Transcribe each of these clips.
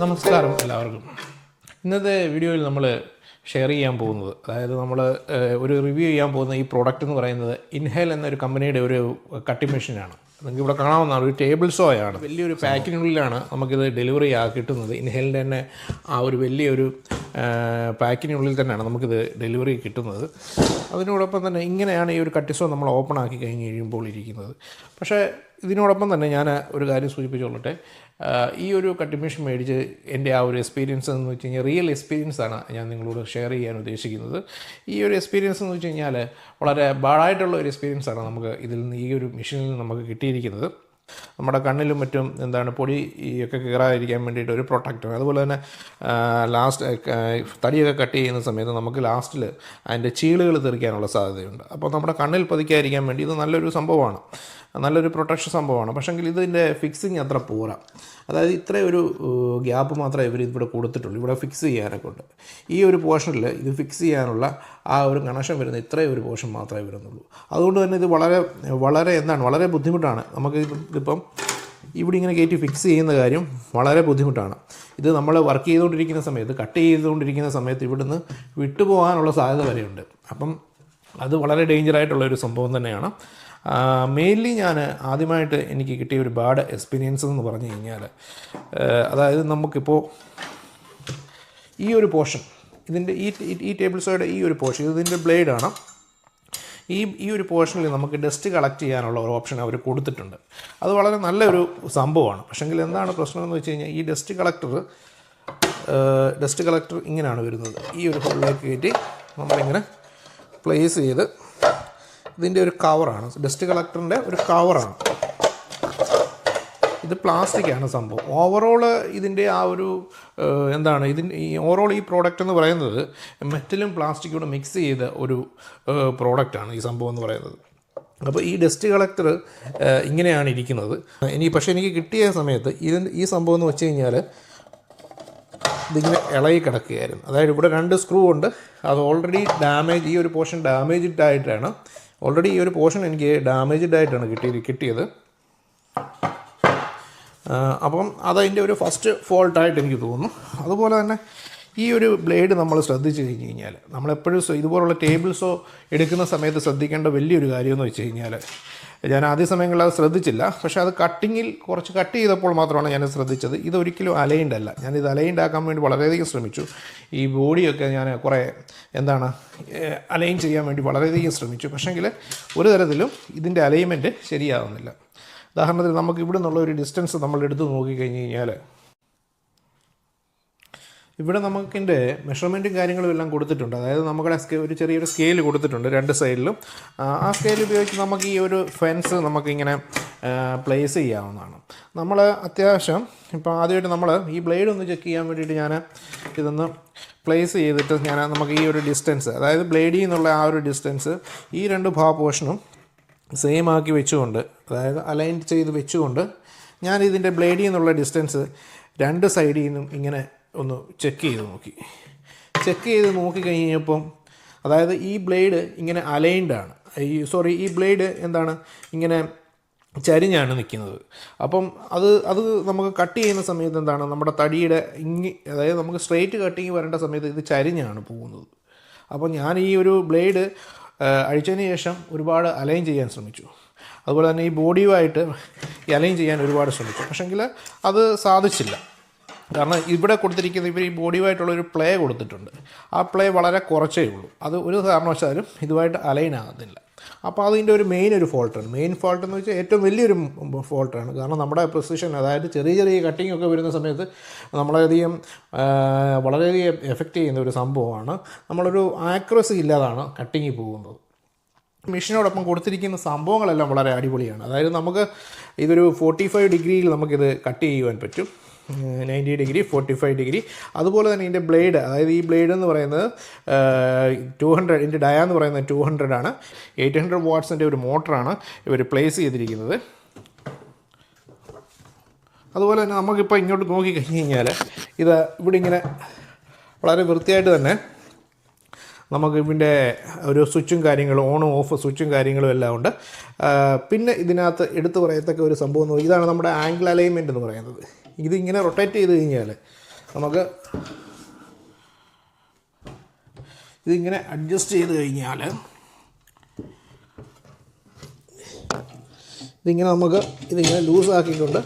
നമസ്കാരം എല്ലാവർക്കും. ഇന്നത്തെ വീഡിയോയിൽ നമ്മൾ ഷെയർ ചെയ്യാൻ പോകുന്നത്, അതായത് നമ്മൾ ഒരു റിവ്യൂ ചെയ്യാൻ പോകുന്ന ഈ പ്രോഡക്റ്റ് എന്ന് പറയുന്നത് ഇൻഹേൽ എന്നൊരു കമ്പനിയുടെ ഒരു കട്ടിംഗ് മെഷീനാണ്. നിങ്ങൾക്ക് ഇവിടെ കാണാവുന്നതാണ്, ഒരു ടേബിൾ സോയാണ്. വലിയൊരു പാക്കിനുള്ളിലാണ് നമുക്കിത് ഡെലിവറി കിട്ടുന്നത്. ഇൻഹേലിൻ്റെ തന്നെ ആ ഒരു വലിയൊരു പാക്കിനുള്ളിൽ തന്നെയാണ് നമുക്കിത് ഡെലിവറി കിട്ടുന്നത്. അതിനോടൊപ്പം തന്നെ ഇങ്ങനെയാണ് ഈ ഒരു കട്ടിസോ നമ്മൾ ഓപ്പൺ ആക്കി കഴിഞ്ഞ് കഴിയുമ്പോൾ ഇരിക്കുന്നത്. പക്ഷേ ഇതിനോടൊപ്പം തന്നെ ഞാൻ ഒരു കാര്യം സൂചിപ്പിച്ചോളട്ടെ. ഈ ഒരു കട്ടിംഗ് മെഷീൻ മേടിച്ച് എൻ്റെ ആ ഒരു എക്സ്പീരിയൻസ് എന്ന് വെച്ച് കഴിഞ്ഞാൽ റിയൽ എക്സ്പീരിയൻസാണ് ഞാൻ നിങ്ങളോട് ഷെയർ ചെയ്യാൻ ഉദ്ദേശിക്കുന്നത്. ഈ ഒരു എക്സ്പീരിയൻസ് എന്ന് വെച്ച് കഴിഞ്ഞാൽ വളരെ ബാഡായിട്ടുള്ള ഒരു എക്സ്പീരിയൻസാണ് നമുക്ക് ഇതിൽ നിന്ന്, ഈ ഒരു മെഷീനിൽ നിന്ന് നമുക്ക് കിട്ടിയിരിക്കുന്നത്. നമ്മുടെ കണ്ണിലും മറ്റും പൊടി ഒക്കെ കയറാതിരിക്കാൻ വേണ്ടിയിട്ട് ഒരു പ്രൊട്ടക്ടർ. അതുപോലെ തന്നെ തടിയൊക്കെ കട്ട് ചെയ്യുന്ന സമയത്ത് നമുക്ക് ലാസ്റ്റിൽ അതിൻ്റെ ചീളുകൾ തെറിക്കാനുള്ള സാധ്യതയുണ്ട്. അപ്പോൾ നമ്മുടെ കണ്ണിൽ പതിക്കാതിരിക്കാൻ വേണ്ടി ഇത് നല്ലൊരു സംഭവമാണ്, നല്ലൊരു പ്രൊട്ടക്ഷൻ സംഭവമാണ്. പക്ഷേങ്കിൽ ഇതിൻ്റെ ഫിക്സിങ് അത്ര പോരാ. അതായത് ഇത്രയൊരു ഗ്യാപ്പ് മാത്രമേ ഇവർ ഇവിടെ കൊടുത്തിട്ടുള്ളൂ. ഇവിടെ ഫിക്സ് ചെയ്യാനൊക്കെ ഉണ്ട്. ഈ ഒരു പോർഷനിൽ ഇത് ഫിക്സ് ചെയ്യാനുള്ള ആ ഒരു കണക്ഷൻ വരുന്ന ഇത്രയും ഒരു പോർഷൻ മാത്രമേ വരുന്നുള്ളൂ. അതുകൊണ്ട് തന്നെ ഇത് വളരെ ബുദ്ധിമുട്ടാണ്. നമുക്ക് ഇതിപ്പം ഇവിടെ ഇങ്ങനെ കയറ്റി ഫിക്സ് ചെയ്യുന്ന കാര്യം വളരെ ബുദ്ധിമുട്ടാണ്. ഇത് നമ്മൾ വർക്ക് ചെയ്തുകൊണ്ടിരിക്കുന്ന സമയത്ത്, കട്ട് ചെയ്തുകൊണ്ടിരിക്കുന്ന സമയത്ത് ഇവിടുന്ന് വിട്ടുപോകാനുള്ള സാധ്യത വരെയുണ്ട്. അപ്പം അത് വളരെ ഡേഞ്ചറായിട്ടുള്ളൊരു സംഭവം തന്നെയാണ്. മെയിൻലി ഞാൻ ആദ്യമായിട്ട് എനിക്ക് കിട്ടിയ ഒരു ബാഡ് എക്സ്പീരിയൻസ് എന്ന് പറഞ്ഞു കഴിഞ്ഞാൽ, അതായത് നമുക്കിപ്പോൾ ഈ ഒരു പോർഷൻ, ഇതിൻ്റെ ഈ ടേബിൾ സോയുടെ ഈ ഒരു പോർഷൻ, ഇതിൻ്റെ ബ്ലേഡാണ്. ഈ ഒരു പോർഷനിൽ നമുക്ക് ഡസ്റ്റ് കളക്ട് ചെയ്യാനുള്ള ഒരു ഓപ്ഷൻ അവർ കൊടുത്തിട്ടുണ്ട്. അത് വളരെ നല്ലൊരു സംഭവമാണ്. പക്ഷേങ്കിൽ എന്താണ് പ്രശ്നം എന്ന് വെച്ച് കഴിഞ്ഞാൽ, ഈ ഡസ്റ്റ് കളക്ടർ ഇങ്ങനെയാണ് വരുന്നത്. ഈ ഒരു ഹോളിലേക്ക് കയറ്റി നമ്മളിങ്ങനെ പ്ലേസ് ചെയ്ത്, ഇതിൻ്റെ ഒരു കവറാണ്, ഡസ്റ്റ് കളക്ടറിൻ്റെ ഒരു കവറാണ്. ഇത് പ്ലാസ്റ്റിക്കാണ് സംഭവം. ഓവറോൾ ഇതിൻ്റെ ആ ഒരു ഓവറോൾ ഈ പ്രോഡക്റ്റ് എന്ന് പറയുന്നത് മെറ്റലും പ്ലാസ്റ്റിക്കും കൂടെ മിക്സ് ചെയ്ത ഒരു പ്രോഡക്റ്റാണ് ഈ സംഭവം എന്ന് പറയുന്നത്. അപ്പോൾ ഈ ഡസ്റ്റ് കളക്ടർ ഇങ്ങനെയാണ് ഇരിക്കുന്നത്. പക്ഷേ എനിക്ക് കിട്ടിയ സമയത്ത് ഈ സംഭവം എന്ന് വെച്ച് കഴിഞ്ഞാൽ ഇതിങ്ങനെ ഇളകി കിടക്കുകയായിരുന്നു. അതായത് ഇവിടെ 2 സ്ക്രൂ ഉണ്ട്. അത് ഓൾറെഡി ഈ ഒരു പോർഷൻ ഡാമേജ്ഡ് ആയിട്ടാണ്. ഓൾറെഡി ഈ ഒരു പോർഷൻ എനിക്ക് ഡാമേജ്ഡ് ആയിട്ടാണ് കിട്ടിയത്. അപ്പം അതതിൻ്റെ ഒരു ഫസ്റ്റ് ഫോൾട്ടായിട്ട് എനിക്ക് തോന്നുന്നു. അതുപോലെ തന്നെ ഈ ഒരു ബ്ലേഡ് നമ്മൾ ശ്രദ്ധിച്ചു കഴിഞ്ഞ് കഴിഞ്ഞാൽ, നമ്മളെപ്പോഴും ഇതുപോലുള്ള ടേബിൾസോ എടുക്കുന്ന സമയത്ത് ശ്രദ്ധിക്കേണ്ട വലിയൊരു കാര്യമെന്ന് വെച്ച് കഴിഞ്ഞാൽ, ഞാൻ ആദ്യ സമയങ്ങളിൽ അത് ശ്രദ്ധിച്ചില്ല. പക്ഷേ അത് കുറച്ച് കട്ട് ചെയ്തപ്പോൾ മാത്രമാണ് ഞാൻ ശ്രദ്ധിച്ചത്. ഇതൊരിക്കലും അലൈൻഡ് അല്ല. ഞാനിത് അലൈൻഡ് ആക്കാൻ വേണ്ടി വളരെയധികം ശ്രമിച്ചു. ഈ ബോഡിയൊക്കെ ഞാൻ കുറേ അലൈൻ ചെയ്യാൻ വേണ്ടി വളരെയധികം ശ്രമിച്ചു. പക്ഷേങ്കിൽ ഒരു തരത്തിലും ഇതിൻ്റെ അലൈൻമെൻറ്റ് ശരിയാവുന്നില്ല. ഉദാഹരണത്തിന് നമുക്ക് ഇവിടെ നിന്നുള്ള ഒരു ഡിസ്റ്റൻസ് നമ്മൾ എടുത്ത് നോക്കിക്കഴിഞ്ഞ് കഴിഞ്ഞാൽ, ഇവിടെ നമുക്കിൻ്റെ മെഷർമെൻറ്റും കാര്യങ്ങളും എല്ലാം കൊടുത്തിട്ടുണ്ട്. അതായത് നമ്മുടെ ഒരു ചെറിയൊരു സ്കെയിൽ കൊടുത്തിട്ടുണ്ട് 2 സൈഡിലും. ആ സ്കെയിൽ ഉപയോഗിച്ച് നമുക്ക് ഈ ഒരു ഫെൻസ് നമുക്കിങ്ങനെ പ്ലേസ് ചെയ്യാവുന്നതാണ്. നമ്മൾ അത്യാവശ്യം ഇപ്പോൾ ആദ്യമായിട്ട് നമ്മൾ ഈ ബ്ലേഡ് ഒന്ന് ചെക്ക് ചെയ്യാൻ വേണ്ടിയിട്ട് ഞാൻ ഇതൊന്ന് പ്ലേസ് ചെയ്തിട്ട് നമുക്ക് ഈ ഒരു ഡിസ്റ്റൻസ്, അതായത് ബ്ലേഡിൽ നിന്നുള്ള ആ ഒരു ഡിസ്റ്റൻസ് ഈ 2 പോർഷനും സെയിം ആക്കി വെച്ചുകൊണ്ട്, അതായത് അലൈൻ ചെയ്ത് വെച്ചുകൊണ്ട് ഞാൻ ഇതിൻ്റെ ബ്ലേഡിൽ നിന്നുള്ള ഡിസ്റ്റൻസ് 2 സൈഡിൽ നിന്നും ഇങ്ങനെ ഒന്ന് ചെക്ക് ചെയ്ത് നോക്കിക്കഴിഞ്ഞപ്പം, അതായത് ഈ ബ്ലേഡ് ഇങ്ങനെ അലൈൻഡാണ്. ഈ ബ്ലേഡ് ഇങ്ങനെ ചരിഞ്ഞാണ് നിൽക്കുന്നത്. അപ്പം അത് നമുക്ക് കട്ട് ചെയ്യുന്ന സമയത്ത് നമ്മുടെ തടിയുടെ അതായത് നമുക്ക് സ്ട്രെയിറ്റ് കട്ടിങ് വരേണ്ട സമയത്ത് ഇത് ചരിഞ്ഞാണ് പോകുന്നത്. അപ്പം ഞാൻ ഈ ഒരു ബ്ലേഡ് അഴിച്ചതിന് ശേഷം ഒരുപാട് അലൈൻ ചെയ്യാൻ ശ്രമിച്ചു. അതുപോലെ തന്നെ ഈ ബോഡിയുമായിട്ട് അലൈൻ ചെയ്യാൻ ഒരുപാട് ശ്രമിച്ചു. പക്ഷേങ്കിൽ അത് സാധിച്ചില്ല. കാരണം ഇവിടെ ഇവർ ഈ ബോഡിയുമായിട്ടുള്ളൊരു പ്ലേ കൊടുത്തിട്ടുണ്ട്. ആ പ്ലേ വളരെ കുറച്ചേ ഉള്ളൂ. അത് ഒരു കാരണവശാലും ഇതുമായിട്ട് അലൈൻ ആകുന്നില്ല. അപ്പോൾ അതിൻ്റെ ഒരു മെയിൻ ഫോൾട്ട് എന്ന് വെച്ചാൽ ഏറ്റവും വലിയൊരു ഫോൾട്ടാണ്. കാരണം നമ്മുടെ പ്രിസിഷൻ, അതായത് ചെറിയ കട്ടിങ് ഒക്കെ വരുന്ന സമയത്ത് വളരെയധികം എഫക്റ്റ് ചെയ്യുന്ന ഒരു സംഭവമാണ്. നമ്മളൊരു ആക്യുറസി ഇല്ലാതാണ് കട്ടിങ് പോകുന്നത്. മെഷീനോടൊപ്പം കൊടുത്തിരിക്കുന്ന സംഭവങ്ങളെല്ലാം വളരെ അടിപൊളിയാണ്. അതായത് നമുക്ക് ഇതൊരു 45 ഡിഗ്രിയിൽ നമുക്കിത് കട്ട് ചെയ്യുവാൻ പറ്റും. 90 ഡിഗ്രി, 45 ഡിഗ്രി. അതുപോലെ തന്നെ ഇതിൻ്റെ ബ്ലേഡ്, അതായത് ഈ ബ്ലേഡ് എന്ന് പറയുന്നത് 200, ഇതിൻ്റെ ഡയ എന്ന് പറയുന്നത് 200 ആണ്. 800 വാട്ട്സിൻ്റെ ഒരു മോട്ടറാണ് ഇവർ പ്ലേസ് ചെയ്തിരിക്കുന്നത്. അതുപോലെ തന്നെ നമുക്കിപ്പോൾ ഇങ്ങോട്ട് നോക്കിക്കഴിഞ്ഞ് കഴിഞ്ഞാൽ ഇവിടെ ഇങ്ങനെ വളരെ വൃത്തിയായിട്ട് തന്നെ നമുക്ക് ഇതിൻ്റെ ഒരു സ്വിച്ചും കാര്യങ്ങളും, ഓണും ഓഫ് സ്വിച്ചും കാര്യങ്ങളും എല്ലാം ഉണ്ട്. പിന്നെ ഇതിനകത്ത് എടുത്തു പറയത്തക്ക ഒരു സംഭവം, ഇതാണ് നമ്മുടെ ആംഗിൾ അലൈൻമെൻറ്റ് എന്ന് പറയുന്നത്. ഇതിങ്ങനെ റൊട്ടേറ്റ് ചെയ്ത് കഴിഞ്ഞാൽ നമുക്ക് ഇതിങ്ങനെ അഡ്ജസ്റ്റ് ചെയ്ത് കഴിഞ്ഞാൽ ഇതിങ്ങനെ ലൂസാക്കിക്കൊണ്ട്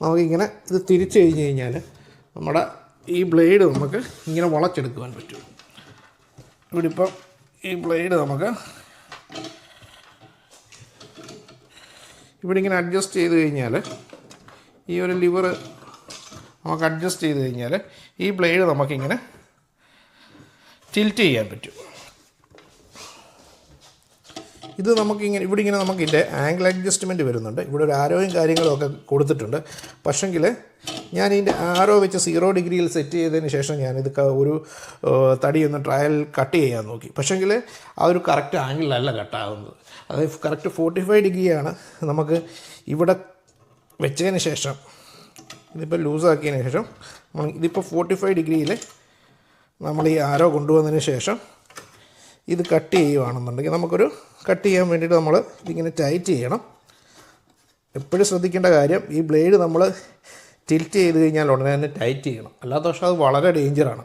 നമുക്കിങ്ങനെ ഇത് തിരിച്ച് കഴിഞ്ഞ് കഴിഞ്ഞാൽ നമ്മുടെ ഈ ബ്ലേഡ് നമുക്ക് ഇങ്ങനെ വളച്ചെടുക്കുവാൻ പറ്റും. ഇവിടെ ഇപ്പം ഈ ബ്ലേഡ് നമുക്ക് ഇവിടെ ഇങ്ങനെ അഡ്ജസ്റ്റ് ചെയ്ത് കഴിഞ്ഞാൽ ഈ ഒരു ലിവർ നമുക്ക് അഡ്ജസ്റ്റ് ചെയ്ത് കഴിഞ്ഞാൽ ഈ ബ്ലേഡ് നമുക്കിങ്ങനെ ടിൽറ്റ് ചെയ്യാൻ പറ്റും. ഇത് നമുക്കിങ്ങനെ ഇവിടെ ഇങ്ങനെ നമുക്കിൻ്റെ ആംഗിൾ അഡ്ജസ്റ്റ്മെൻറ്റ് വരുന്നുണ്ട്. ഇവിടെ ഒരു ആരോയും കാര്യങ്ങളും ഒക്കെ കൊടുത്തിട്ടുണ്ട്. പക്ഷെങ്കിൽ ഞാൻ ഇതിൻ്റെ ആരോ വെച്ച് 0 ഡിഗ്രിയിൽ സെറ്റ് ചെയ്തതിന് ശേഷം ഞാനിത് ഒരു തടിയൊന്ന് ട്രയൽ കട്ട് ചെയ്യാൻ നോക്കി. പക്ഷെങ്കിൽ ആ ഒരു കറക്റ്റ് ആംഗിളിലല്ല കട്ടാകുന്നത്. അതായത് കറക്റ്റ് 45 ഡിഗ്രിയാണ് നമുക്ക് ഇവിടെ വെച്ചതിന് ശേഷം, ഇതിപ്പോൾ ലൂസാക്കിയതിന് ശേഷം ഇതിപ്പോൾ 45 ഡിഗ്രിയിൽ നമ്മൾ ഈ ആരോ കൊണ്ടുവന്നതിന് ശേഷം ഇത് കട്ട് ചെയ്യുകയാണെന്നുണ്ടെങ്കിൽ നമുക്കൊരു കട്ട് ചെയ്യാൻ വേണ്ടിയിട്ട് നമ്മൾ ഇതിങ്ങനെ ടൈറ്റ് ചെയ്യണം. എപ്പോഴും ശ്രദ്ധിക്കേണ്ട കാര്യം, ഈ ബ്ലേഡ് നമ്മൾ ടിൽറ്റ് ചെയ്ത് കഴിഞ്ഞാൽ ഉടനെ തന്നെ ടൈറ്റ് ചെയ്യണം. അല്ലാത്ത പക്ഷേ അത് വളരെ ഡേഞ്ചറാണ്.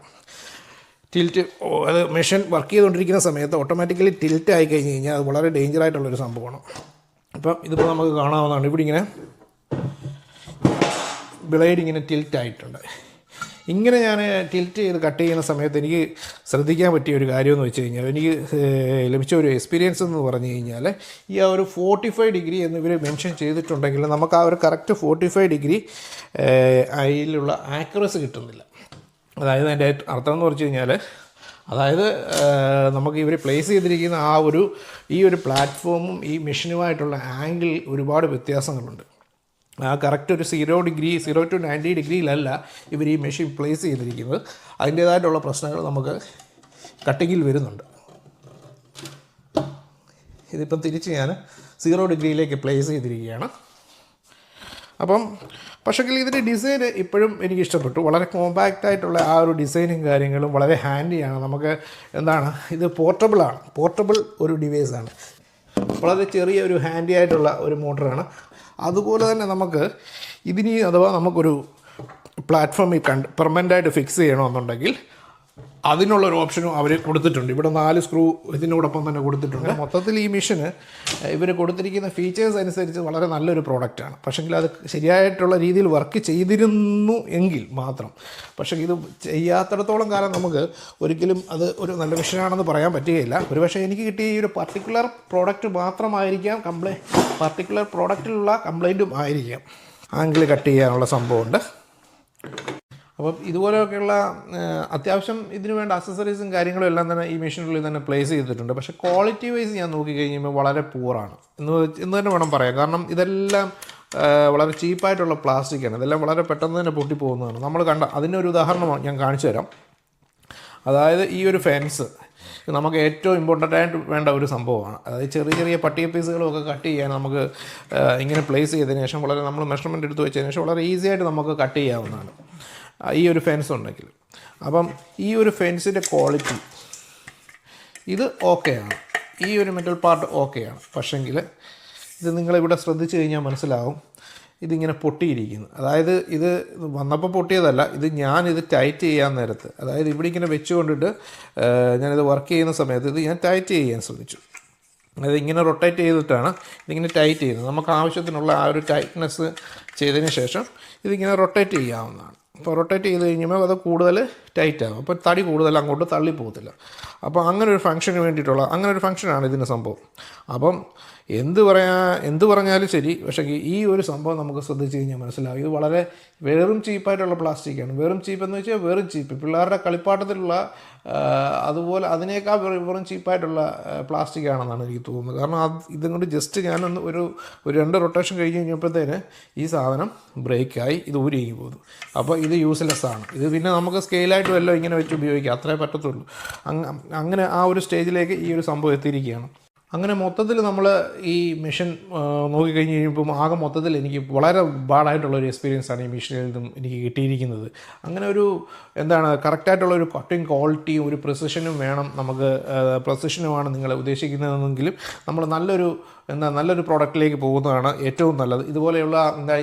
അത് മെഷീൻ വർക്ക് ചെയ്തുകൊണ്ടിരിക്കുന്ന സമയത്ത് ഓട്ടോമാറ്റിക്കലി ടിൽറ്റ് ആയി കഴിഞ്ഞ് കഴിഞ്ഞാൽ അത് വളരെ ഡേഞ്ചറായിട്ടുള്ളൊരു സംഭവമാണ്. അപ്പം ഇതിപ്പോൾ നമുക്ക് കാണാവുന്നതാണ്. ഇവിടെ ഇങ്ങനെ ബ്ലേഡ് ഇങ്ങനെ ടിൽറ്റ് ആയിട്ടുണ്ട്. ഇങ്ങനെ ഞാൻ ടിൽറ്റ് ചെയ്ത് കട്ട് ചെയ്യുന്ന സമയത്ത് എനിക്ക് ശ്രദ്ധിക്കാൻ പറ്റിയ ഒരു കാര്യമെന്ന് വെച്ച് കഴിഞ്ഞാൽ, എനിക്ക് ലഭിച്ച ഒരു എക്സ്പീരിയൻസ് എന്ന് പറഞ്ഞു കഴിഞ്ഞാൽ, ഈ ആ ഒരു 45 ഡിഗ്രി എന്നിവർ മെൻഷൻ ചെയ്തിട്ടുണ്ടെങ്കിൽ നമുക്ക് ആ ഒരു കറക്റ്റ് 45 ഡിഗ്രി അതിലുള്ള ആക്യുറസി കിട്ടുന്നില്ല. അതായത് അതിൻ്റെ അർത്ഥം എന്ന് പറഞ്ഞു കഴിഞ്ഞാൽ, അതായത് നമുക്ക് ഇവർ പ്ലേസ് ചെയ്തിരിക്കുന്ന ഈ ഒരു പ്ലാറ്റ്ഫോമും ഈ മെഷീനുമായിട്ടുള്ള ആംഗിൾ ഒരുപാട് വ്യത്യാസങ്ങളുണ്ട്. കറക്റ്റ് ഒരു 0 to 90 ഡിഗ്രിയിലല്ല ഇവർ ഈ മെഷീൻ പ്ലേസ് ചെയ്തിരിക്കുന്നത്. അതിൻ്റേതായിട്ടുള്ള പ്രശ്നങ്ങൾ നമുക്ക് കട്ടിങ്ങിൽ വരുന്നുണ്ട്. ഇതിപ്പം തിരിച്ച് ഞാൻ 0 ഡിഗ്രിയിലേക്ക് പ്ലേസ് ചെയ്തിരിക്കുകയാണ്. അപ്പം പക്ഷേങ്കിൽ ഇതിൻ്റെ ഡിസൈൻ ഇപ്പോഴും എനിക്ക് ഇഷ്ടപ്പെട്ടു. വളരെ കോമ്പാക്റ്റ് ആയിട്ടുള്ള ആ ഒരു ഡിസൈനും കാര്യങ്ങളും വളരെ ഹാൻഡിയാണ്. നമുക്ക് ഇത് പോർട്ടബിൾ ഒരു ഡിവൈസാണ്. വളരെ ചെറിയ ഒരു ഹാൻഡി ആയിട്ടുള്ള ഒരു മോട്ടറാണ്. അതുപോലെ തന്നെ നമുക്ക് ഇതിന് അഥവാ നമുക്കൊരു പ്ലാറ്റ്ഫോമിൽ പെർമനൻ്റായിട്ട് ഫിക്സ് ചെയ്യണമെന്നുണ്ടെങ്കിൽ അതിനുള്ളൊരു ഓപ്ഷനും അവർ കൊടുത്തിട്ടുണ്ട്. ഇവിടെ 4 സ്ക്രൂ ഇതിനോടൊപ്പം തന്നെ കൊടുത്തിട്ടുണ്ട്. മൊത്തത്തിൽ ഈ മെഷീന് ഇവർ കൊടുത്തിരിക്കുന്ന ഫീച്ചേഴ്സ് അനുസരിച്ച് വളരെ നല്ലൊരു പ്രോഡക്റ്റാണ്. പക്ഷേങ്കിൽ അത് ശരിയായിട്ടുള്ള രീതിയിൽ വർക്ക് ചെയ്തിരുന്നു എങ്കിൽ മാത്രം. പക്ഷേ ഇത് ചെയ്യാത്തിടത്തോളം കാലം നമുക്ക് ഒരിക്കലും അത് ഒരു നല്ല മെഷീനാണെന്ന് പറയാൻ പറ്റുകയില്ല. ഒരുപക്ഷെ എനിക്ക് കിട്ടിയ ഈ ഒരു പർട്ടിക്കുലർ പ്രോഡക്റ്റ് മാത്രമായിരിക്കാം പർട്ടിക്കുലർ പ്രോഡക്റ്റിലുള്ള കംപ്ലൈൻറ്റും ആയിരിക്കാം. ആംഗിൾ കട്ട് ചെയ്യാനുള്ള സംഭവമുണ്ട്. അപ്പം ഇതുപോലെയൊക്കെയുള്ള അത്യാവശ്യം ഇതിന് വേണ്ട അക്സസറീസും കാര്യങ്ങളും എല്ലാം തന്നെ ഈ മെഷീനുള്ളിൽ തന്നെ പ്ലേസ് ചെയ്തിട്ടുണ്ട്. പക്ഷേ ക്വാളിറ്റി വൈസ് ഞാൻ നോക്കിക്കഴിഞ്ഞാൽ വളരെ പൂറാണ് എന്ന് തന്നെ വേണം പറയാം. കാരണം ഇതെല്ലാം വളരെ ചീപ്പായിട്ടുള്ള പ്ലാസ്റ്റിക്കാണ്. ഇതെല്ലാം വളരെ പെട്ടെന്ന് തന്നെ പൊട്ടിപ്പോകുന്നതാണ്. നമ്മൾ അതിനൊരു ഉദാഹരണം ഞാൻ കാണിച്ചു തരാം. അതായത് ഈ ഒരു ഫെൻസ് നമുക്ക് ഏറ്റവും ഇമ്പോർട്ടൻ്റ് ആയിട്ട് വേണ്ട ഒരു സംഭവമാണ്. അതായത് ചെറിയ ചെറിയ പട്ടിക പീസുകളൊക്കെ കട്ട് ചെയ്യാൻ നമുക്ക് ഇങ്ങനെ പ്ലേസ് ചെയ്തതിന് ശേഷം നമ്മൾ മെഷർമെൻറ്റ് എടുത്ത് വെച്ചതിന് ശേഷം വളരെ ഈസി ആയിട്ട് നമുക്ക് കട്ട് ചെയ്യാവുന്നതാണ് ഈ ഒരു ഫെൻസ് ഉണ്ടെങ്കിൽ. അപ്പം ഈ ഒരു ഫെൻസിൻ്റെ ക്വാളിറ്റി ഇത് ഓക്കെയാണ്. ഈ ഒരു മെറ്റൽ പാർട്ട് ഓക്കെയാണ്. പക്ഷെങ്കിൽ ഇത് നിങ്ങളിവിടെ ശ്രദ്ധിച്ചു കഴിഞ്ഞാൽ മനസ്സിലാവും, ഇതിങ്ങനെ പൊട്ടിയിരിക്കുന്നു. അതായത് ഇത് വന്നപ്പോൾ പൊട്ടിയതല്ല, ഞാനിത് ടൈറ്റ് ചെയ്യാൻ നേരത്ത്, അതായത് ഇവിടെ ഇങ്ങനെ വെച്ചുകൊണ്ടിട്ട് ഞാനിത് വർക്ക് ചെയ്യുന്ന സമയത്ത് ഞാൻ ടൈറ്റ് ചെയ്യാൻ ശ്രമിച്ചു. അതായത് ഇങ്ങനെ റൊട്ടേറ്റ് ചെയ്തിട്ടാണ് ഇതിങ്ങനെ ടൈറ്റ് ചെയ്യുന്നത്. നമുക്ക് ആവശ്യത്തിനുള്ള ആ ഒരു ടൈറ്റ്നെസ് ചെയ്തതിന് ശേഷം ഇതിങ്ങനെ റൊട്ടേറ്റ് ചെയ്യാവുന്നതാണ്. അപ്പോൾ റൊട്ടേറ്റ് ചെയ്ത് കഴിഞ്ഞാൽ അത് കൂടുതൽ ടൈറ്റ് ആകും. അപ്പോൾ തടി കൂടുതൽ അങ്ങോട്ട് തള്ളിപ്പോകത്തില്ല. അപ്പോൾ അങ്ങനെ ഒരു ഫംഗ്ഷനാണ് ഇതിൻ്റെ സംഭവം. അപ്പം എന്ത് പറഞ്ഞാലും ശരി, പക്ഷേ ഈ ഒരു സംഭവം നമുക്ക് ശ്രദ്ധിച്ച് കഴിഞ്ഞാൽ മനസ്സിലാവും, ഇത് വളരെ വെറും ചീപ്പായിട്ടുള്ള പ്ലാസ്റ്റിക്കാണ്. വെറും ചീപ്പ് എന്ന് വെച്ചാൽ വെറും ചീപ്പ്, പിള്ളേരുടെ കളിപ്പാട്ടത്തിലുള്ള അതുപോലെ അതിനേക്കാൾ വെറും ചീപ്പായിട്ടുള്ള പ്ലാസ്റ്റിക്കാണെന്നാണ് എനിക്ക് തോന്നുന്നത്. കാരണം ഇതും കൊണ്ട് ജസ്റ്റ് ഞാനൊന്ന് ഒരു 2 റൊട്ടേഷൻ കഴിഞ്ഞ് കഴിഞ്ഞപ്പോഴത്തേന് ഈ സാധനം ബ്രേക്കായി ഇത് ഊരിങ്ങി പോകുന്നു. അപ്പോൾ ഇത് യൂസ്ലെസ് ആണ്. ഇത് പിന്നെ നമുക്ക് സ്കെയിലായിട്ട് വല്ലതും ഇങ്ങനെ വെച്ച് ഉപയോഗിക്കാം, അത്രേ പറ്റത്തുള്ളൂ. അങ്ങനെ ആ ഒരു സ്റ്റേജിലേക്ക് ഈ ഒരു സംഭവം എത്തിയിരിക്കുകയാണ്. അങ്ങനെ മൊത്തത്തിൽ നമ്മൾ ഈ മെഷീൻ നോക്കിക്കഴിഞ്ഞ് കഴിയുമ്പം ആകെ മൊത്തത്തിൽ എനിക്ക് വളരെ ബാഡായിട്ടുള്ളൊരു എക്സ്പീരിയൻസാണ് ഈ മെഷീനിൽ നിന്നും എനിക്ക് കിട്ടിയിരിക്കുന്നത്. അങ്ങനെ ഒരു എന്താണ് കറക്റ്റായിട്ടുള്ളൊരു കട്ടിങ് ക്വാളിറ്റിയും ഒരു പ്രിസിഷനും വേണം നമുക്ക്. പ്രിസിഷനുമാണ് നിങ്ങൾ ഉദ്ദേശിക്കുന്നതെങ്കിലും നമ്മൾ നല്ലൊരു പ്രോഡക്റ്റിലേക്ക് പോകുന്നതാണ് ഏറ്റവും നല്ലത്. ഇതുപോലെയുള്ള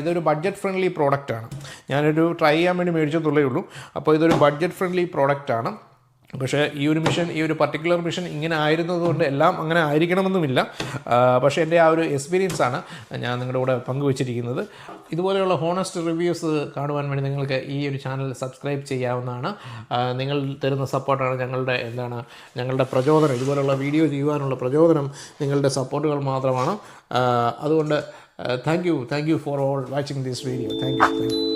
ഇതൊരു ബഡ്ജറ്റ് ഫ്രണ്ട്ലി പ്രോഡക്റ്റാണ്. ഞാനൊരു ട്രൈ ചെയ്യാൻ വേണ്ടി മേടിച്ചതുള്ളേ ഉള്ളൂ. അപ്പോൾ ഇതൊരു ബഡ്ജറ്റ് ഫ്രണ്ട്ലി പ്രോഡക്റ്റാണ്. പക്ഷേ ഈ ഒരു പർട്ടിക്കുലർ മിഷൻ ഇങ്ങനെ ആയിരുന്നതുകൊണ്ട് എല്ലാം അങ്ങനെ ആയിരിക്കണമെന്നുമില്ല. പക്ഷേ എൻ്റെ ആ ഒരു എക്സ്പീരിയൻസാണ് ഞാൻ നിങ്ങളുടെ കൂടെ പങ്കുവച്ചിരിക്കുന്നത്. ഇതുപോലെയുള്ള ഹോണസ്റ്റ് റിവ്യൂസ് കാണുവാൻ വേണ്ടി നിങ്ങൾക്ക് ഈ ഒരു ചാനൽ സബ്സ്ക്രൈബ് ചെയ്യാവുന്നതാണ്. നിങ്ങൾ തരുന്ന സപ്പോർട്ടാണ് ഞങ്ങളുടെ പ്രചോദനം. ഇതുപോലെയുള്ള വീഡിയോ ചെയ്യുവാനുള്ള പ്രചോദനം നിങ്ങളുടെ സപ്പോർട്ടുകൾ മാത്രമാണ്. അതുകൊണ്ട് thank you for all watching this video. Thank you.